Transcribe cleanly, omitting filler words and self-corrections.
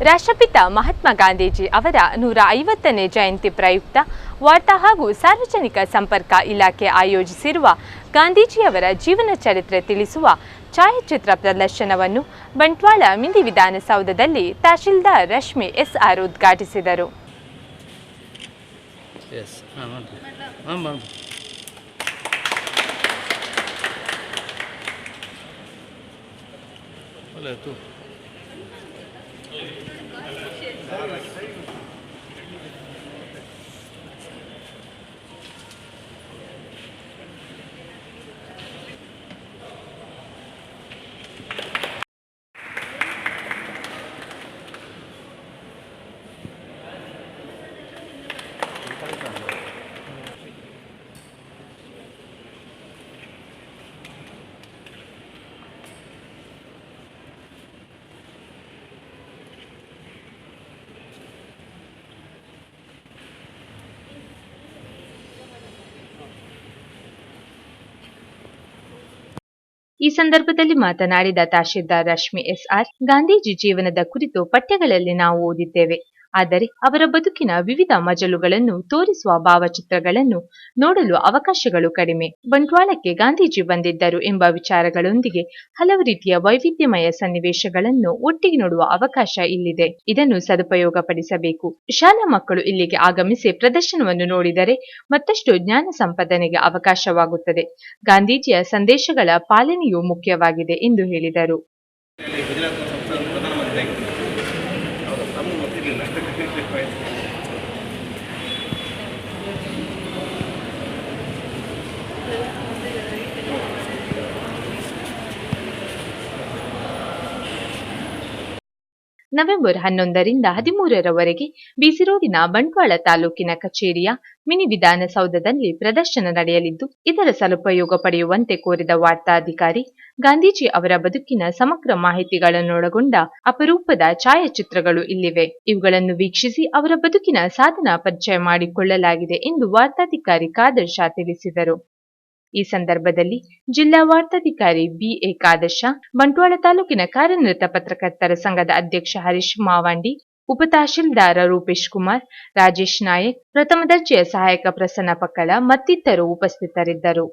ರಾಷ್ಟ್ರಪಿತ ಮಹಾತ್ಮ ಗಾಂಧೀಜಿ ಅವರ 150ನೇ ಜಯಂತಿ ಪ್ರಯುಕ್ತ ವಾರ್ತಾ ಹಾಗೂ ಸಾರ್ವಜನಿಕ ಸಂಪರ್ಕ ಇಲಾಖೆ ಆಯೋಜಿಸಿರುವ ಗಾಂಧೀಜಿಯವರ ಜೀವನ ಚರಿತ್ರೆ ತಿಳಿಸುವ ಛಾಯಾಚಿತ್ರ ಪ್ರದರ್ಶನವನ್ನು ಬಂಟ್ವಾಳ ಮಿನಿ ವಿಧಾನಸೌಧದಲ್ಲಿ ತಹಶೀಲ್ದಾರ್ ರಶ್ಮಿ ಎಸ್.ಆರ್. ಉದ್ಘಾಟಿಸಿದರು. ಈ ಸಂದರ್ಭದಲ್ಲಿ ಮಾತನಾಡಿದ ತಹಶೀಲ್ದಾರ್ ರಶ್ಮಿ ಎಸ್.ಆರ್. ಗಾಂಧೀಜಿ ಜೀವನದ ಕುರಿತು ಪಠ್ಯಗಳಲ್ಲಿ ನಾವು ಓದಿದ್ದೇವೆ. ಆದರೆ ಅವರ ಬದುಕಿನ ವಿವಿಧ ಮಜಲುಗಳನ್ನು ತೋರಿಸುವ ಭಾವಚಿತ್ರಗಳನ್ನು ನೋಡಲು ಅವಕಾಶಗಳು ಕಡಿಮೆ. ಬಂಟ್ವಾಳಕ್ಕೆ ಗಾಂಧೀಜಿ ಬಂದಿದ್ದರು ಎಂಬ ವಿಚಾರಗಳೊಂದಿಗೆ ಹಲವು ರೀತಿಯ ವೈವಿಧ್ಯಮಯ ಸನ್ನಿವೇಶಗಳನ್ನು ಒಟ್ಟಿಗೆ ನೋಡುವ ಅವಕಾಶ ಇಲ್ಲಿದೆ. ಇದನ್ನು ಸದುಪಯೋಗಪಡಿಸಬೇಕು. ಶಾಲಾ ಮಕ್ಕಳು ಇಲ್ಲಿಗೆ ಆಗಮಿಸಿ ಪ್ರದರ್ಶನವನ್ನು ನೋಡಿದರೆ ಮತ್ತಷ್ಟು ಜ್ಞಾನ ಸಂಪಾದನೆಗೆ ಅವಕಾಶವಾಗುತ್ತದೆ. ಗಾಂಧೀಜಿಯ ಸಂದೇಶಗಳ ಪಾಲನೆಯೂ ಮುಖ್ಯವಾಗಿದೆ ಎಂದು ಹೇಳಿದರು. ನವೆಂಬರ್ 11ರಿಂದ 13ರವರೆಗೆ ಬಿಸಿ ರೋಡಿನ ಬಂಟ್ವಾಳ ತಾಲೂಕಿನ ಕಚೇರಿಯ ಮಿನಿ ವಿಧಾನಸೌಧದಲ್ಲಿ ಪ್ರದರ್ಶನ ನಡೆಯಲಿದ್ದು, ಇದರ ಸದುಪಯೋಗ ಪಡೆಯುವಂತೆ ಕೋರಿದ ವಾರ್ತಾಧಿಕಾರಿ, ಗಾಂಧೀಜಿ ಅವರ ಬದುಕಿನ ಸಮಗ್ರ ಮಾಹಿತಿಗಳನ್ನೊಳಗೊಂಡ ಅಪರೂಪದ ಛಾಯಾಚಿತ್ರಗಳು ಇಲ್ಲಿವೆ. ಇವುಗಳನ್ನು ವೀಕ್ಷಿಸಿ ಅವರ ಬದುಕಿನ ಸಾಧನ ಪರಿಚಯ ಮಾಡಿಕೊಳ್ಳಲಾಗಿದೆ ಎಂದು ವಾರ್ತಾಧಿಕಾರಿ ಖಾದರ್ ಶಾ ತಿಳಿಸಿದರು. ಈ ಸಂದರ್ಭದಲ್ಲಿ ಜಿಲ್ಲಾ ವಾರ್ತಾಧಿಕಾರಿ ಬಿ.ಎ. ಖಾದರ್ ಶಾ, ಬಂಟ್ವಾಳ ತಾಲೂಕಿನ ಕಾರ್ಯನಿರತ ಪತ್ರಕರ್ತರ ಸಂಘದ ಅಧ್ಯಕ್ಷ ಹರೀಶ್ ಮಾವಂಡಿ, ಉಪ ತಹಶೀಲ್ದಾರ ರೂಪೇಶ್ ಕುಮಾರ್, ರಾಜೇಶ್ ನಾಯಕ್, ಪ್ರಥಮ ದರ್ಜೆಯ ಸಹಾಯಕ ಪ್ರಸನ್ನ ಪಕ್ಕಳ ಮತ್ತಿತರರು ಉಪಸ್ಥಿತರಿದ್ದರು.